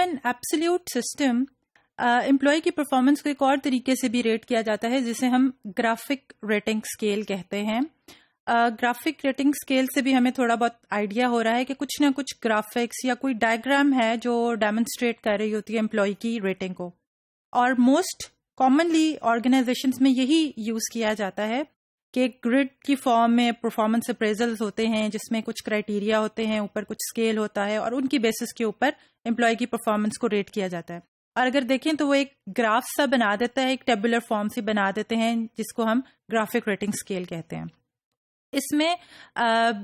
N absolute system employee کی performance کو ایک اور طریقے سے بھی ریٹ کیا جاتا ہے جسے ہم گرافک ریٹنگ اسکیل کہتے ہیں. گرافک ریٹنگ اسکیل سے بھی ہمیں تھوڑا بہت آئیڈیا ہو رہا ہے کہ کچھ نہ کچھ گرافکس یا کوئی ڈائیگرام ہے جو ڈیمونسٹریٹ کر رہی ہوتی ہے امپلائی کی ریٹنگ کو. اور موسٹ کامنلی آرگنائزیشنز میں یہی یوز کیا جاتا ہے کہ گریڈ کی فارم میں پرفارمنس اپریزلز ہوتے ہیں جس میں کچھ کرائٹیریا ہوتے ہیں, اوپر کچھ اسکیل ہوتا ہے اور ان کی بیسس کے اوپر امپلائی کی پرفارمنس کو ریٹ کیا جاتا ہے. اور اگر دیکھیں تو وہ ایک گراف سا بنا دیتا ہے, ایک ٹیبولر فارم سے بنا دیتے ہیں جس کو ہم گرافک ریٹنگ اسکیل کہتے ہیں. اس میں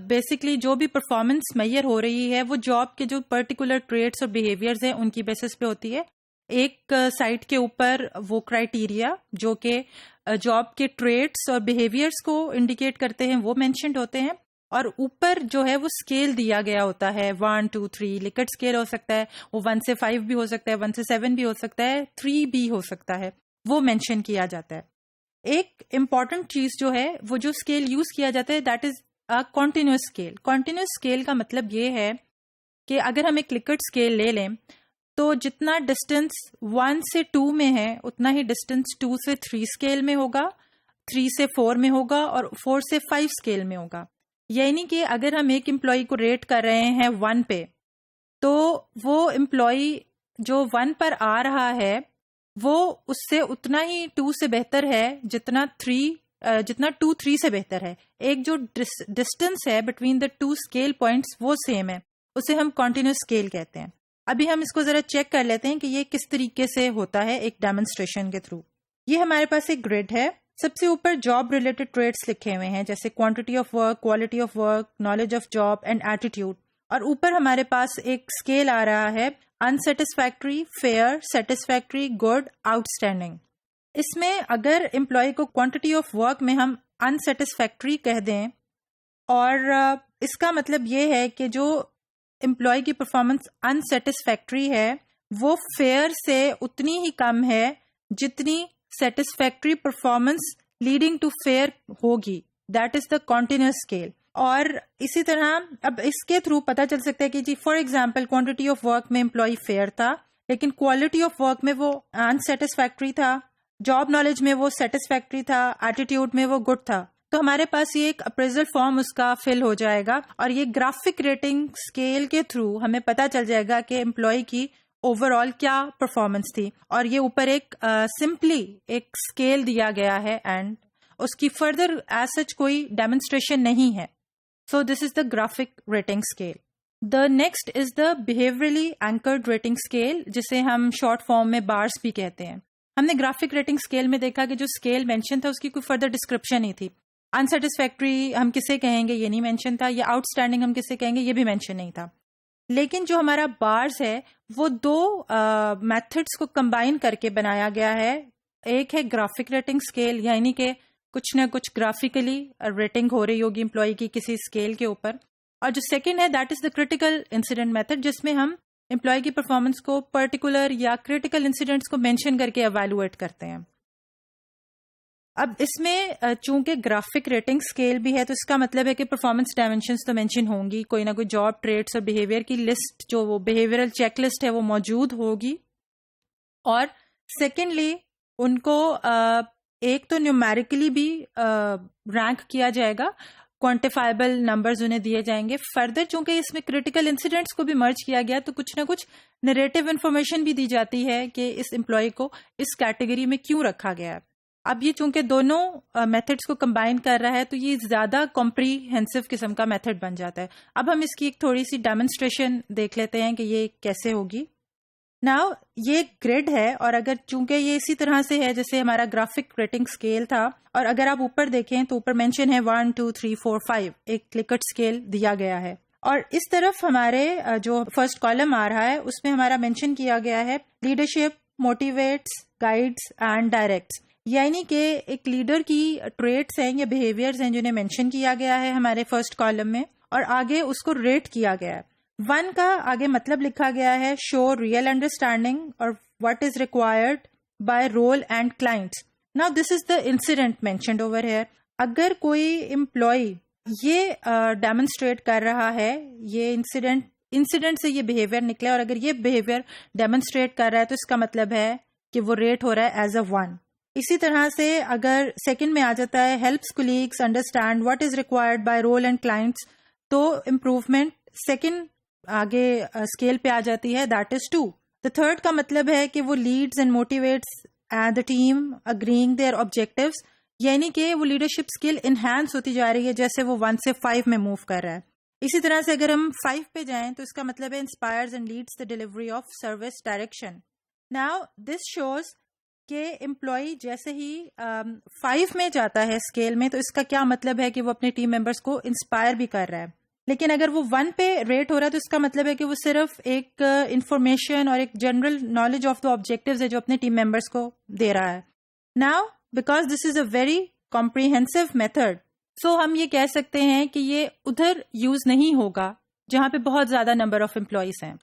بیسکلی جو بھی پرفارمنس میئر ہو رہی ہے وہ جاب کے جو پرٹیکولر ٹریٹس اور بیہیویئرز ہیں ان کی بیسس پہ ہوتی ہے. ایک سائٹ کے اوپر وہ کرائٹیریا جو کہ جاب کے ٹریٹس اور بیہیویئرز کو انڈیکیٹ کرتے ہیں وہ مینشنڈ ہوتے ہیں, اور اوپر جو ہے وہ اسکیل دیا گیا ہوتا ہے 1 2 3 لکٹ اسکیل ہو سکتا ہے, وہ 1 سے 5 بھی ہو سکتا ہے, 1 سے 7 بھی ہو سکتا ہے, 3 بھی ہو سکتا ہے, وہ مینشن کیا جاتا ہے. ایک امپورٹنٹ چیز جو ہے وہ جو اسکیل یوز کیا جاتا ہے that is a continuous scale. Continuous scale کا مطلب یہ ہے کہ اگر ہم ایک لکٹ اسکیل لے لیں تو جتنا ڈسٹینس 1 سے 2 میں ہے اتنا ہی ڈسٹینس 2 سے 3 اسکیل میں ہوگا, 3 سے 4 میں ہوگا اور 4 سے 5 اسکیل میں ہوگا. یعنی کہ اگر ہم ایک امپلائی کو ریٹ کر رہے ہیں 1 پہ تو وہ امپلائی جو 1 پر آ رہا ہے وہ اس سے اتنا ہی 2 سے بہتر ہے جتنا 2 3 سے بہتر ہے. ایک جو ڈسٹینس ہے بٹوین دا 2 اسکیل پوائنٹس وہ سیم ہے, اسے ہم کنٹینیوس اسکیل کہتے ہیں. ابھی ہم اس کو ذرا چیک کر لیتے ہیں کہ یہ کس طریقے سے ہوتا ہے ایک ڈیمونسٹریشن کے تھرو. یہ ہمارے پاس ایک گریڈ ہے. سب سے اوپر جاب ریلیٹڈ ٹریٹس لکھے ہوئے ہیں جیسے quantity of work, quality of work, knowledge of job and attitude. اور اوپر ہمارے پاس ایک اسکیل آ رہا ہے unsatisfactory, fair, satisfactory, good, outstanding. اس میں اگر امپلائی کو کوانٹٹی آف ورک میں ہم انسیٹسفیکٹری کہہ دیں اور اس کا مطلب یہ ہے کہ جو امپلائی کی پرفارمنس انسیٹسفیکٹری ہے وہ فیئر سے اتنی ہی کم ہے جتنی satisfactory performance leading to fair ہوگی. That is the continuous scale. اور اسی طرح اب اس کے تھرو پتہ چل سکتا ہے کہ جی for example quantity of work میں امپلائی فیئر تھا لیکن کوالٹی آف ورک میں وہ انسیٹسفیکٹری تھا, جاب نالج میں وہ سیٹسفیکٹری تھا, ایٹیٹیوڈ میں وہ گڈ تھا. تو ہمارے پاس یہ ایک اپریزل فارم اس کا فل ہو جائے گا اور یہ گرافک ریٹنگ اسکیل کے تھرو ہمیں پتہ چل جائے گا کہ امپلائی کی اوور آل کیا پرفارمنس تھی. اور یہ اوپر ایک سمپلی ایک اسکیل دیا گیا ہے اینڈ اس کی فردر ایز سچ کوئی ڈیمونسٹریشن نہیں ہے. So this is the graphic rating scale. The next is the behaviourally anchored rating scale جسے ہم شارٹ فارم میں بارس بھی کہتے ہیں. ہم نے گرافک ریٹنگ اسکیل میں دیکھا کہ جو اسکیل مینشن تھا اس کی کوئی فردر ڈسکرپشن نہیں تھی. انسیٹسفیکٹری ہم کسے کہیں گے یہ نہیں مینشن تھا, یا آؤٹ اسٹینڈنگ ہم کسے کہیں گے یہ بھی مینشن نہیں تھا. لیکن جو ہمارا بارز ہے وہ 2 میتھڈس کو کمبائن کر کے بنایا گیا ہے. ایک ہے گرافک ریٹنگ اسکیل یعنی کہ کچھ نہ کچھ گرافیکلی ریٹنگ ہو رہی ہوگی امپلائی کی کسی اسکیل کے اوپر, اور جو سیکنڈ ہے that is the critical incident method جس میں ہم امپلائی کی پرفارمنس کو پرٹیکولر یا کریٹیکل انسیڈنٹس کو مینشن کر کے ایویلویٹ کرتے ہیں. اب اس میں چونکہ گرافک ریٹنگ اسکیل بھی ہے تو اس کا مطلب ہے کہ پرفارمنس ڈائمینشنز تو مینشن ہوں گی, کوئی نہ کوئی جاب ٹریٹس اور بیہیویئر کی لسٹ جو وہ بیہیویئرل چیک لسٹ ہے وہ موجود ہوگی. اور سیکنڈلی ان کو ایک تو نیومیریکلی بھی رینک کیا جائے گا, کوانٹیفائبل نمبرز انہیں دیے جائیں گے. فردر چونکہ اس میں کریٹیکل انسیڈنٹس کو بھی مرج کیا گیا تو کچھ نہ کچھ نریٹو انفارمیشن بھی دی جاتی ہے کہ اس امپلائی کو اس کیٹیگری میں کیوں رکھا گیا ہے. اب یہ چونکہ دونوں میتھڈس کو کمبائن کر رہا ہے تو یہ زیادہ کمپریہنسو قسم کا میتھڈ بن جاتا ہے. اب ہم اس کی ایک تھوڑی سی ڈیمونسٹریشن دیکھ لیتے ہیں کہ یہ کیسے ہوگی. ناؤ یہ گریڈ ہے اور اگر چونکہ یہ اسی طرح سے ہے جیسے ہمارا گرافک ریٹنگ اسکیل تھا, اور اگر آپ اوپر دیکھیں تو اوپر مینشن ہے 1 2 3 4 5 ایک لکٹ اسکیل دیا گیا ہے. اور اس طرف ہمارے جو فرسٹ کالم آ رہا ہے اس میں ہمارا مینشن کیا گیا ہے leadership, motivates, guides and directs. یعنی کہ ایک لیڈر کی ٹریٹس ہیں یا بیہیویئرز ہیں جنہیں مینشن کیا گیا ہے ہمارے فرسٹ کالم میں, اور آگے اس کو ریٹ کیا گیا ہے. 1 کا آگے مطلب لکھا گیا ہے شو ریئل انڈرسٹینڈنگ اور what is required by role and clients. Now this is the incident mentioned over here. اگر کوئی امپلائی یہ ڈیمونسٹریٹ کر رہا ہے, یہ انسیڈنٹ انسیڈنٹ سے یہ بہیویئر نکلے اور اگر یہ بہیویئر ڈیمونسٹریٹ کر رہا ہے تو اس کا مطلب ہے کہ وہ ریٹ ہو رہا ہے ایز اے 1. اسی طرح سے اگر سیکنڈ میں آ جاتا ہے helps colleagues understand what is required by role and clients, تو امپروومنٹ سیکنڈ آگے اسکیل پہ آ جاتی ہے, دیٹ از 2. دا تھرڈ کا مطلب ہے کہ وہ leads and motivates the team agreeing their objectives, یعنی کہ وہ لیڈرشپ اسکل انہینس ہوتی جا رہی ہے جیسے وہ 1 سے 5 میں موو کر رہا ہے. اسی طرح سے اگر ہم 5 پہ جائیں تو اس کا مطلب ہے inspires and leads the delivery of service direction. Now this shows کہ امپلائی جیسے ہی 5 میں جاتا ہے اسکیل میں تو اس کا کیا مطلب ہے کہ وہ اپنے ٹیم ممبرس کو انسپائر بھی کر رہا ہے. لیکن اگر وہ 1 پہ ریٹ ہو رہا ہے تو اس کا مطلب ہے کہ وہ صرف ایک انفارمیشن اور ایک general knowledge of the objectives ہے جو اپنے ٹیم ممبرس کو دے رہا ہے. Now because this is a very comprehensive method, so ہم یہ کہہ سکتے ہیں کہ یہ ادھر یوز نہیں ہوگا جہاں پہ بہت زیادہ نمبر آف امپلائیز ہیں,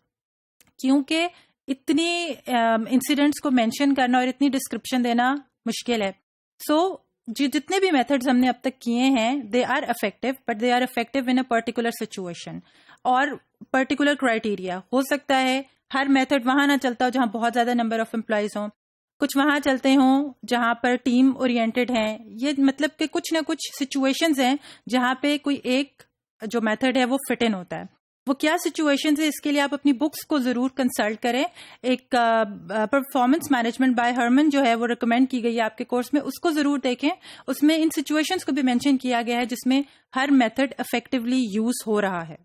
کیونکہ اتنی انسیڈنٹس کو مینشن کرنا اور اتنی ڈسکرپشن دینا مشکل ہے. سو جتنے بھی میتھڈز ہم نے اب تک کیے ہیں they are effective, but they are effective in a particular situation اور پرٹیکولر کرائٹیریا. ہو سکتا ہے ہر میتھڈ وہاں نہ چلتا ہو جہاں بہت زیادہ نمبر آف امپلائیز ہوں, کچھ وہاں چلتے ہوں جہاں پر ٹیم اورینٹڈ ہیں. یہ مطلب کہ کچھ نہ کچھ سچویشنز ہیں جہاں پہ کوئی ایک جو میتھڈ ہے وہ فٹ ان ہوتا ہے. وہ کیا سچویشنز ہے اس کے لیے آپ اپنی بکس کو ضرور کنسلٹ کریں. ایک پرفارمنس مینجمنٹ بائی ہرمن جو ہے وہ ریکمینڈ کی گئی ہے آپ کے کورس میں, اس کو ضرور دیکھیں. اس میں ان سچویشنز کو بھی مینشن کیا گیا ہے جس میں ہر میتھڈ افیکٹولی یوز ہو رہا ہے.